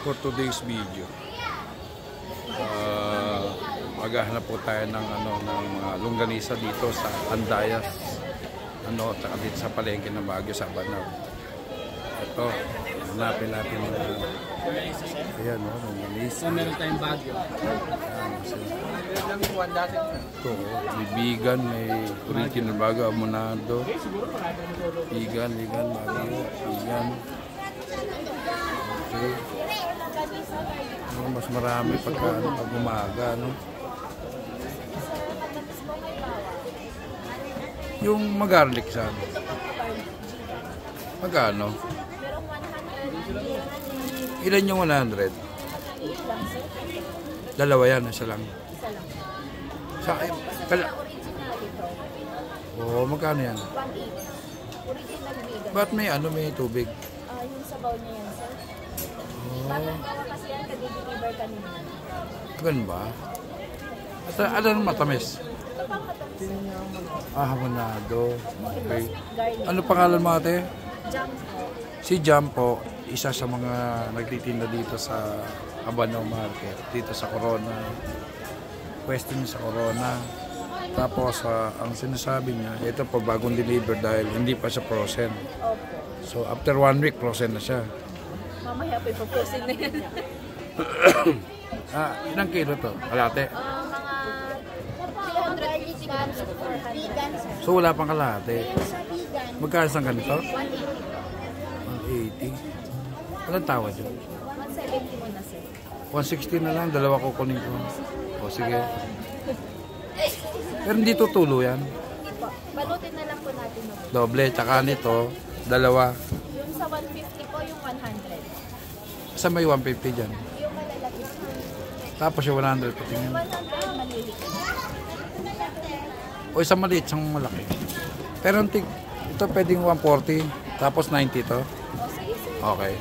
for today's video. Maghahanap po tayo ng longganisa dito sa Andayas, tsaka dito sa palengke ng Baguio sa Banao. Ito, hanapin natin ayan, longganisa. Meron tayong Baguio. Ito, may vegan, may original Baguio, amonado, vegan, Baguio, vegan. Okay. Mas marami pag umaga, no? Yung magarlic saan? Magkano? Ilan yung 100? Dalawa yan, isa lang. Sa magkano yan? 180. Ba't may may tubig? Yung sabaw niya yan, sir. Parang kasi yan, kadideliver kanina. Ganun ba? At ano matamis? Hamonado. Okay. Ano pangalan mo ate? Jam. Si Jam po, isa sa mga nagtitinda dito sa Abanao Market, dito sa Corona. Pwesto niya sa Corona. Tapos, ang sinasabi niya, ito po bagong deliver dahil hindi pa siya frozen. Opo. So, after 1 week, frozen na siya. Mamaya pa ipaprosin na yan. Ilang kilo to? Kalate? Mga 350 grams to 400. So, wala pang kalate. Magkano isang ganito? 180. 180. Anong tawad yun? 170 mo na, sir. 160 na lang, dalawa ko kunin ko. O, sige. Pero hindi tutulo yan. Hindi po. Balutin na lang po natin. Doble, tsaka nito, dalawa. Yung sa 150 po, yung 100. Saan may 150 dyan? Yung malalaki. Tapos yung 100 pati Yung yun. 100 maliliit. O isang maliit, isang malaki. Pero ito pwedeng 140, tapos 90 to. O, sige, sir. Okay.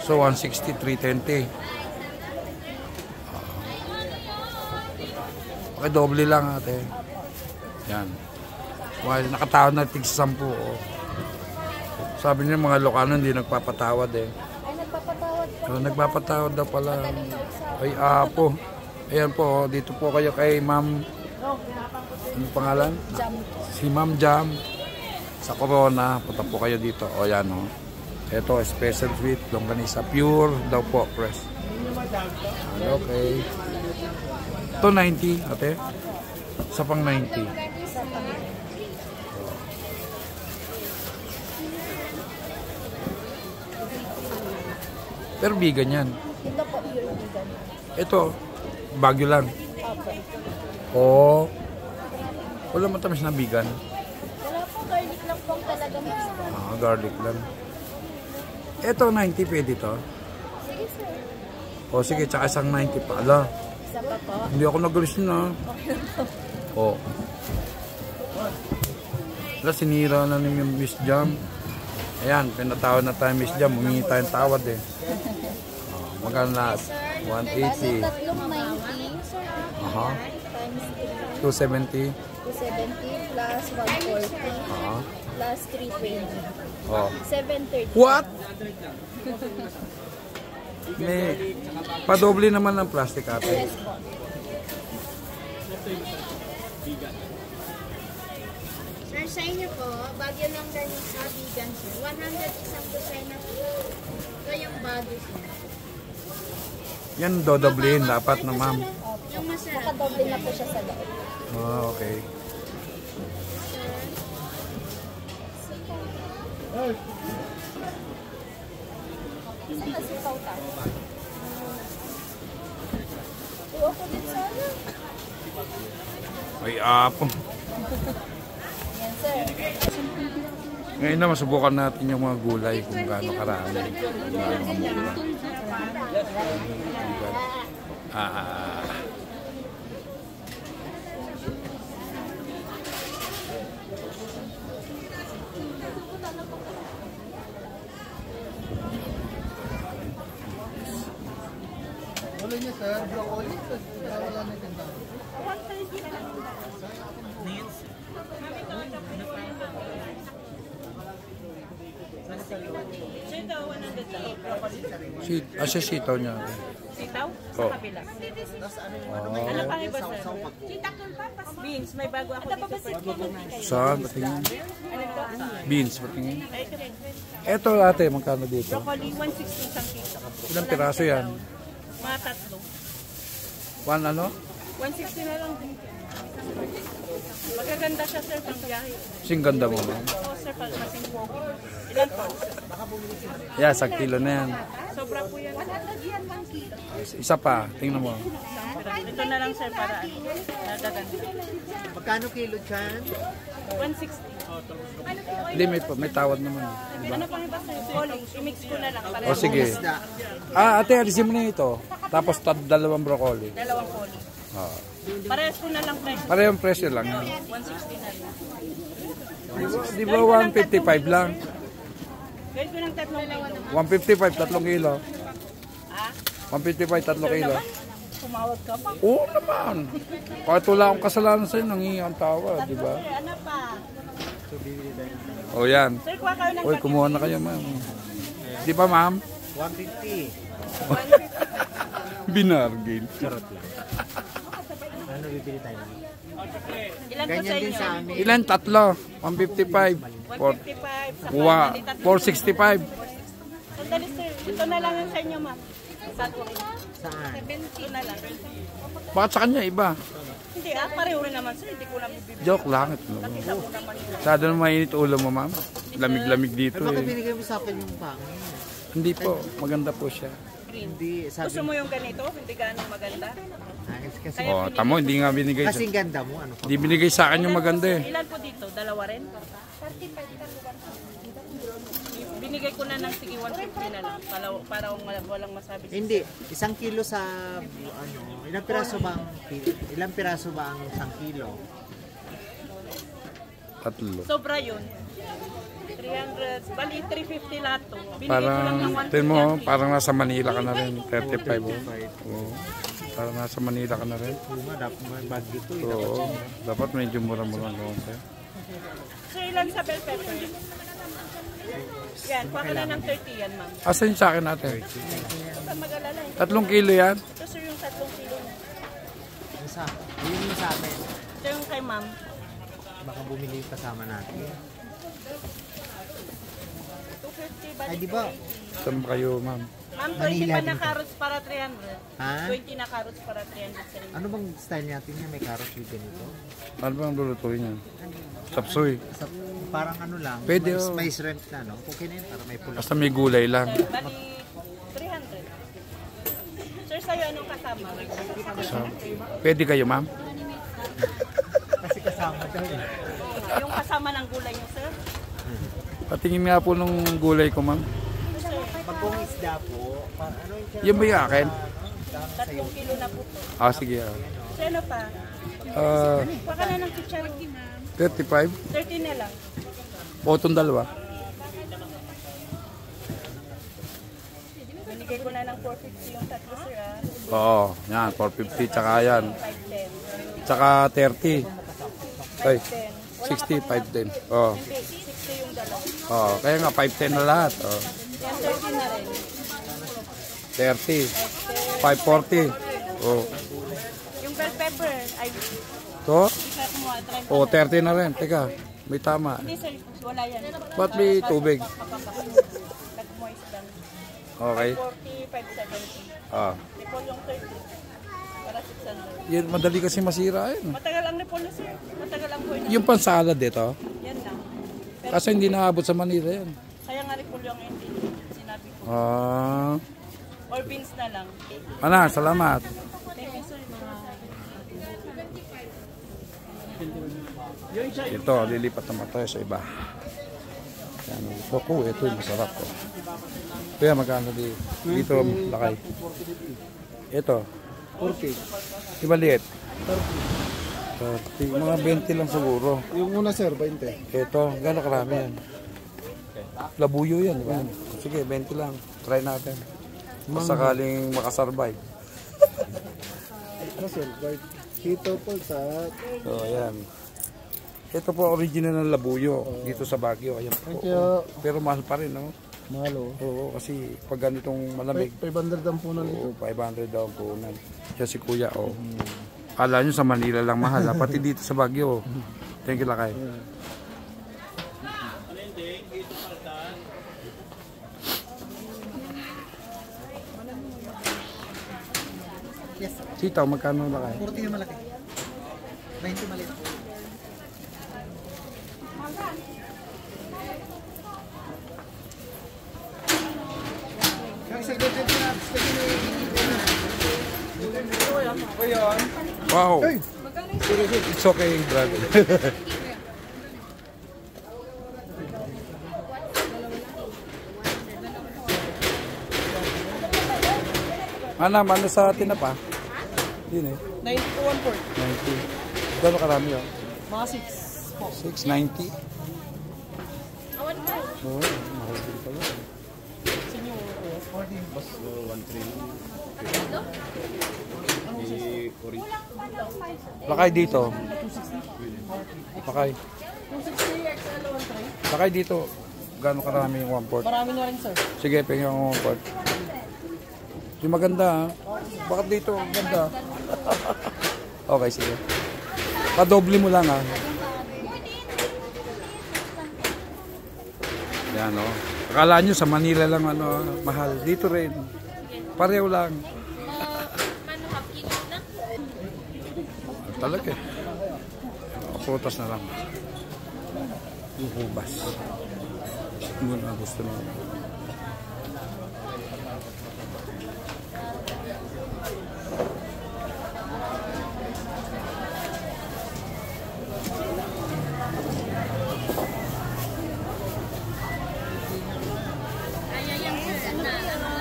So 160, 320. Okay, doble lang ate. Yan. Nakatawad na tig 10. Oh. Sabi niya mga Ilocano hindi nagpapatawad eh. Ay, nagpapatawad po. So, nagpapatawad daw pala. Ay, apo. Ayan po, dito po kayo kay Ma'am. Ano pangalan? Jam. Si Ma'am Jam. Sa Corona, punta po kayo dito. O yan o. Ito, special sweet, longganisa. Pure daw po, fresh. Okay. Ito 90, ate. Sa pang 90. Pero vegan yan. Ito po, pure vegan. Ito, Baguio lang. Opo. Oh. Wala matamis na vegan. Wala po, garlic lang po talaga vegan. Garlic lang. Ito, 90 pwede to. Sige, sir. O sige, tsaka isang 90 pa. Ala, Isa pa po. hindi ako nag-alis na. O. Ala, sinira na ni Miss Jam. Ayan, pinatawad na tayo Miss Jam. Humingi tayong tawad eh. Magkano na? 180. Tatlong 90, sir. Aha. Times 270. 270 plus 140 Aha. plus 320. Oh. 730. What? May padoble naman ng plastic ate. Yes po. Sir, sa inyo po, Baguio lang galing sa vegan, sir. 100 isang dosena po. Ito yung Baguio, sir. Yan dodoblehin dapat na ma'am. Yung masarap. Nakadoble na po siya sa loob. Okay. Saan na si Pauta? Tuwa ko din sana. Ay, apo. Yan, sir. Ngayon na masubukan natin yung mga gulay kung gaano karami. Gaano kamura. Wala niya sir, broccoli. Wala na ganda. Sitaw, 100 lang. Siya sitaw niya. Sitaw? Sa Oh. kabila. Oh. Ano pang iba, sir? Beans, may bago ako dito. Saan? Patingin. Ano ito? Beans, patingin. Ay, ito rin. Eto ate, magkano dito? Broccoli, 160 isang kilo. Ilang piraso yan? Mga tatlo. One ano? 160 na lang din. Magaganda siya, sir, pang biyahe. Sing ganda mo, ma'am. Oo, sir, pag masing pogi. Ilan po? Yeah, sa kilo na yan. Sobra po yan. Isa pa, tingnan mo. Ito na lang, sir, para ano. Nagaganda. Magkano kilo dyan? 160. Hindi, may tawad naman. Ano pang iba, sir? Poli. I-mix ko na lang. Para O sige. Ate, alisin mo na ito. Tapos dalawang broccoli. dalawang poli. Oo. Parehas ko na lang price. Parehong presyo lang yan. 160 na lang. Di ba 155 lang? Gawin ko ng tatlong kilo. 155, 3 kilo. Ah? 155, 3 kilo. Tumawag ka pa. Oo naman. Kahit wala akong kasalanan sa'yo, nangingi ang tawa, di ba? Sir, ano pa? O yan. Sir, kuha kayo ng Uy, kumuha na kayo, ma'am. Di ba, ma'am? 150. Binargin. Charot lang. Ano bibili tayo? Ilan po sa Ganyan din inyo? sa amin. Ilan? Tatlo. 155. 155. Uwa. 465. Sandali, sir. Ito na lang yung sa inyo, ma'am. Sato rin. Saan? Ito na lang. Bakit sa kanya iba? Hindi, pareho rin naman, sir. Hindi ko lang bibili. Joke lang. Ito naman. Masyado na mainit ulo mo, ma'am. Lamig-lamig dito Ano baka eh. binigay mo sa akin yung pangin? Hindi po. Maganda po siya. Hindi, sabi Gusto mo yung ganito? Hindi ganun maganda? kasi, Oh, tamo, hindi nga binigay sa... kasing ganda mo, ano pa? Hindi binigay sa akin yung maganda eh. Ilan po dito? Dalawa rin? Binigay ko na ng sige 150 na lang para walang masabi. Hindi, 1 kilo sa ano, ilang piraso ba ang 1 kilo? Tatlo. Sobra yun. 300, bali 350 lahat to. Binigay ko lang Parang, ng 150. tingin mo, parang nasa Manila ka na rin. 35 oh. Oo. Parang nasa Manila ka na rin. Oo nga, dapat may bag dito. Oo. Dapat medyo mura-mura lang sir. So ilan sa bell pepper? Yan, kuha ka na ng 30 yan, ma'am. Asan yung sa akin natin? Huwag kang mag-alala eh. 3 kilo yan? Ito sir yung 3 kilo niya. Yun yung sa amin. Ito yung kay ma'am. Baka bumili yung kasama natin. 250 bali. Ay, di ba? Saan ba kayo, ma'am? Ma'am, 20 Manila pa din na to. carrots para 300. Ha? 20 na carrots para 300 sa inyo. Ano bang style natin niya? May carrot with ganito? Ano bang lulutuin niya? Sapsoy. Parang ano lang, Pwede, may, oh. may shrimp na, no? Okay na yun, para may pula. Basta may gulay lang. Sir, bali 300. Sir, sa'yo anong kasama? So, pwede kayo, ma'am? Kasi kasama daw eh. Yung kasama ng gulay niyo, sir? Patingin nga po nung gulay ko, ma'am. Bagong isda po, ano yung Yan ba yung akin? 3 kilo na po to. Ah, sige. Sir, ano pa? Kuha ka na ng chicharon. 35? 30 na lang. O, itong dalawa. Binigay ko na ng 450 yung tatlo, sir, ah. Oo, yan. 450, tsaka yan. 510. Tsaka 30. Ay, 510. 60, 510. Oo. Hindi, 60 yung dalawa. Oo, kaya nga 510 na lahat. Oo. Yan, 30 na rin. 30. 540. Oo. Yung bell pepper, ay, To? hindi ka kumuha. Try mo Oo, na. 30 na rin. Teka, may tama. Hindi, sir, wala yan. Ba't may tubig? Nag-moist lang. Okay. 40, 570. Ah. Repol yung 30. Para 600. Yan, madali kasi masira yun. Matagal ang repol na, sir. Matagal ang buhay na. Yung pansalad dito, Yan lang. Pero, kasi hindi naabot sa Manila yan. kaya nga repol yung hindi. Sinabi ko. Ah. Or beans na lang. Ana, salamat. Thank you, sir. Mga Ito, lilipat naman tayo sa iba. Yan, ito ko, ito yung masarap ko. Kaya magkano dito lakay? Ito. 40. Iba liit? 30. Mga 20 lang siguro. Yung una sir, 20. Ito, gano'ng karami yan? Labuyo yan, di ba? Sige, 20 lang. Try natin. Masakaling makasurvive. Ano sir, Hito po sa... So, ayan. Ito po original ng labuyo dito sa Baguio. Ayan po. Thank you. Pero mahal pa rin, no? Mahal oh. Oo, kasi pag ganitong malamig, 500 ang punan oo, nito. 500 daw po. Yan si Kuya, oh. Kala nyo sa Manila lang mahal, ha? Pati dito sa Baguio. Thank you, Lakay. Yes, sir. Sitaw, magkano Lakay? 40 yung malaki. 20 maliit. Wow! It's okay, brother. Ano sa atin na pa? Yun eh. 90 to 1/4. 90. Gano'n karami oh? Mga 6 po. 690? Awan pa. Oo, mahal din pala. Lakay dito. Lakay. 260 XL 1/3. Lakay dito. Gano'n karami yung 1/4? Marami na rin, sir. Sige, pingin yung 1/4. Yung maganda ha. Bakit dito? Ang ganda. Okay, sige. Padoble mo lang ha. Yan o. Akala nyo sa Manila lang ano, mahal. Dito rin. Pareho lang. Manuhap kilo na. Talaga eh. Prutas na lang. Yung hubas. Yun ang gusto nyo.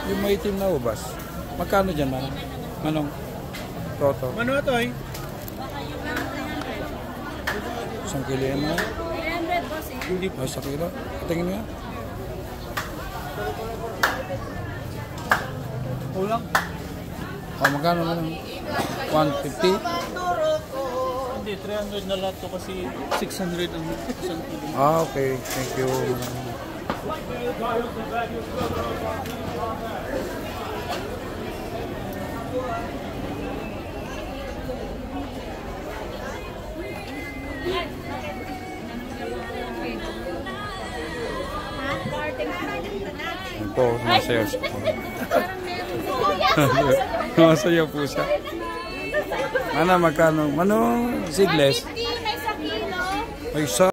Yung maitim na ubas. Magkano dyan, Manong? Toto. Ano ito eh? 1 kilo yan, Manong? 300 boss eh. Hindi pa. 1 kilo? Tingin mo yan. Kulang. Magkano na lang? 150? Hindi, 300 na lahat to kasi 600 ang isang kilo. Okay. Thank you. Yan po, masaya siya. Masaya po siya. Magkano? Manong sigles? 50 may sa kilo. Ay, isa.